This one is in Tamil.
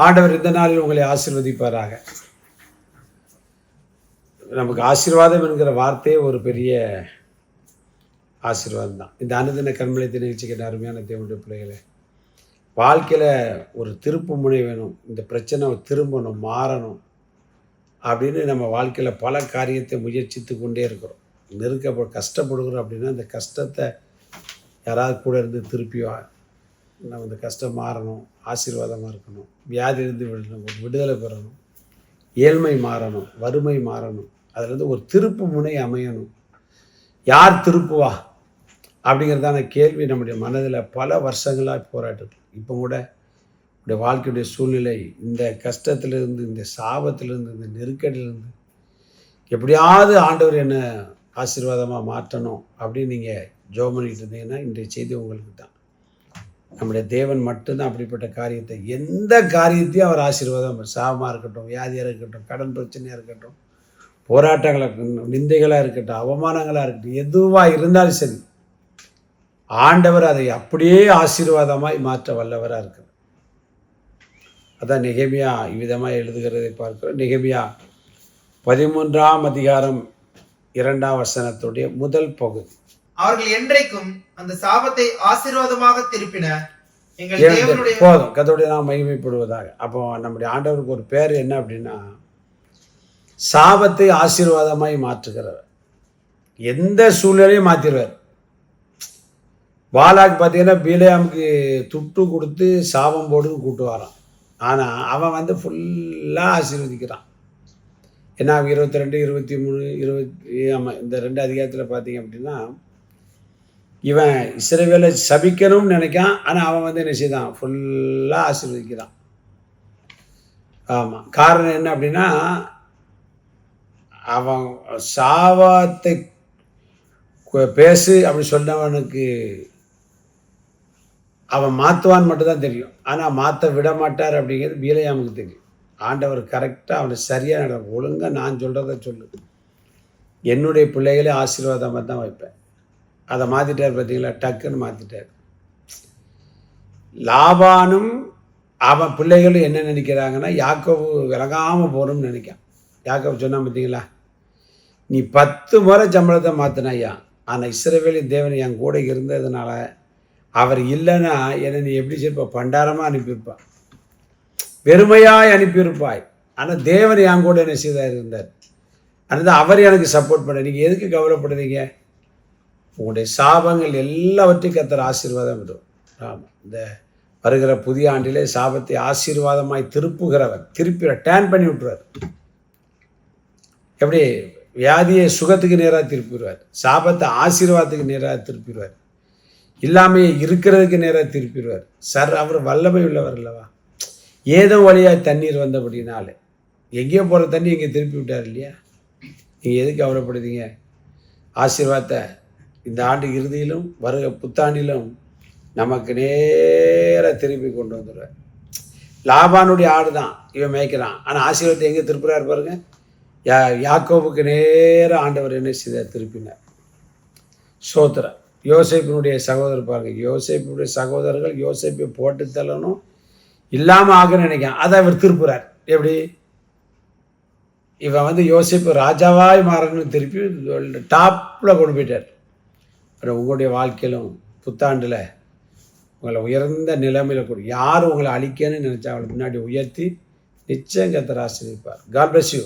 ஆண்டவர் இந்த நாளில் உங்களை ஆசீர்வதிப்பாராக. நமக்கு ஆசீர்வாதம் என்கிற வார்த்தையே ஒரு பெரிய ஆசீர்வாதம் தான். இந்த அனுதின கண்மலை நிகழ்ச்சிக்கு அருமையான தேவனுடைய பிள்ளைகளை, வாழ்க்கையில் ஒரு திருப்பு முனை வேணும். இந்த பிரச்சனை திரும்பணும், மாறணும் அப்படின்னு நம்ம வாழ்க்கையில் பல காரியத்தை முயற்சித்து கொண்டே இருக்கிறோம். கஷ்டப்படுகிறோம் அப்படின்னா அந்த கஷ்டத்தை யாராவது கூட இருந்து திருப்பிவா நம்ம இந்த கஷ்டம் மாறணும், ஆசீர்வாதமாக இருக்கணும், வியாதியிலிருந்து விடுதலை பெறணும், ஏழ்மை மாறணும், வறுமை மாறணும், அதுலேருந்து ஒரு திருப்பு முனை அமையணும். யார் திருப்புவா அப்படிங்கிறதான கேள்வி நம்முடைய மனதில் பல வருஷங்களாக போராட்டத்தில். இப்போ கூட நம்முடைய வாழ்க்கையுடைய சூழ்நிலை இந்த கஷ்டத்திலிருந்து, இந்த சாபத்திலிருந்து, இந்த நெருக்கடியிலிருந்து எப்படியாவது ஆண்டவர் என்ன ஆசீர்வாதமாக மாற்றணும் அப்படின்னு நீங்கள் ஜெபம் பண்ணிட்டு இருந்தீங்கன்னா இன்றைய செய்தி உங்களுக்கு தான். நம்முடைய தேவன் மட்டும்தான் அப்படிப்பட்ட காரியத்தை, எந்த காரியத்தையும் அவர் ஆசீர்வாதம், சாபமாக இருக்கட்டும், வியாதியாக இருக்கட்டும், கடன் பிரச்சனையாக இருக்கட்டும், போராட்டங்களாக இருக்கட்டும், நிந்தைகளாக இருக்கட்டும், அவமானங்களாக இருக்கட்டும், எதுவாக இருந்தாலும் சரி, ஆண்டவர் அதை அப்படியே ஆசீர்வாதமாய் மாற்ற வல்லவராக இருக்கிறார். அதான் நெகேமியா இவ்விதமாக எழுதுகிறதை பார்க்கிறோம். நெகேமியா 13ஆம் அதிகாரம் 2ஆம் வசனத்துடைய முதல் பகுதி. அவர்கள் என்றைக்கும் அந்த சாபத்தை ஆசீர்வாதமாக திருப்பின. போதும், கர்த்தருடைய நாம் மகிமைப்படுவதாக. அப்போ நம்முடைய ஆண்டவருக்கு ஒரு பேர் என்ன அப்படின்னா, சாபத்தை ஆசீர்வாதமாய் மாற்றுகிறவர். எந்த சூழ்நிலையும் மாற்றிடுவார். பாலாக்கு பார்த்தீங்கன்னா பீலையாமுக்கு துட்டு கொடுத்து சாபம் போடுன்னு கூட்டு வரான். ஆனால் அவன் ஃபுல்லாக ஆசீர்வதிக்கிறான். ஏன்னா 22, 23, 20 ஆமாம் இந்த 2 அதிகாரத்தில் பார்த்தீங்க அப்படின்னா, இவன் இஸ்ரவேலை சபிக்கணும்னு நினைக்கான். ஆனால் அவன் என்ன செய்தான், ஃபுல்லாக ஆசீர்வதிக்கிறான். ஆமாம், காரணம் என்ன அப்படின்னா, அவன் சாபத்தை பேசு அப்படி சொன்னவனுக்கு அவன் மாற்றுவான்னு மட்டும்தான் தெரியும். ஆனால் மாற்ற விட மாட்டார் அப்படிங்கிறது பீலையாமுக்கு தெரியும். ஆண்டவர் கரெக்டாக அவனை சரியாக நடக்கும். ஒழுங்காக நான் சொல்கிறத சொல்லு, என்னுடைய பிள்ளைகளே ஆசீர்வாதமாக தான் வைப்பேன். அதை மாற்றிட்டார் பார்த்தீங்களா, டக்குன்னு மாற்றிட்டார். லாபானும் அவன் பிள்ளைகளும் என்ன நினைக்கிறாங்கன்னா, யாக்கோபு விலகாமல் போகணும்னு நினைக்கான். யாக்கோபு சொன்னான் பார்த்தீங்களா, நீ 10 முறை சம்பளத்தை மாற்றினாயா, ஆனால் இஸ்ரவேலின் தேவன் என் கூட இருந்ததுனால, அவர் இல்லைன்னா என்னை நீ எப்படி செய்ப்ப, பண்டாரமாக அனுப்பியிருப்பான், வெறுமையாய் அனுப்பியிருப்பாய். ஆனால் தேவன் என் கூட என்ன செய்தார் இருந்தார். அதனால் அவர் எனக்கு சப்போர்ட் பண்ண. நீங்கள் எதுக்கு கவலைப்படுறீங்க? உங்களுடைய சாபங்கள் எல்லாவற்றையும் கர்த்தர் ஆசீர்வாதம் விடும். ஆமாம், இந்த வருகிற புதிய ஆண்டிலே சாபத்தை ஆசீர்வாதமாய் திருப்புகிறவர், டேர்ன் பண்ணி விட்டுருவார். எப்படி வியாதியை சுகத்துக்கு நேராக திருப்பிடுவார், சாபத்தை ஆசீர்வாதத்துக்கு நேராக திருப்பிடுவார், இல்லாமையே இருக்கிறதுக்கு நேராக திருப்பிடுவார். அவர் வல்லமை உள்ளவர் அல்லவா. ஏதோ வழியாக தண்ணீர் வந்தபடினாலே எங்கேயோ போகிற தண்ணி இங்கே திருப்பி விட்டார் இல்லையா. நீங்கள் எதுக்கு கவலைப்படுதீங்க? ஆசீர்வாதத்தை இந்த ஆண்டு இறுதியிலும் வருக புத்தாண்டிலும் நமக்கு நேராக திருப்பி கொண்டு வந்துடுவார். லாபானுடைய ஆடு தான் இவன் மேய்க்கிறான், ஆனால் ஆசீர்வாதத்தை எங்கே திருப்புறாரு பாருங்க. யாக்கோபுக்கு நேராக ஆண்டவர் என்ன செய்தார், திருப்பினார். சோத்திரம். யோசேப்பினுடைய சகோதரர் பாருங்க, யோசேப்பினுடைய சகோதரர்கள் யோசேப்பை போட்டு தள்ளணும், இல்லாமல் ஆக நினைக்கான். அதை அவர் திருப்புறார். எப்படி? இவன் யோசேப்பு ராஜாவாய் மாறணும்னு திருப்பி டாப்பில் கொண்டு போயிட்டார். அப்புறம் உங்களுடைய வாழ்க்கையிலும் புத்தாண்டில் உங்களை உயர்ந்த நிலைமையில் கூட யார் உங்களை அழிக்கணும்னு நினச்சா அவங்களை முன்னாடி உயர்த்தி நிச்சயம் கர்த்தர் ஆசீர்வதிப்பார். God bless you.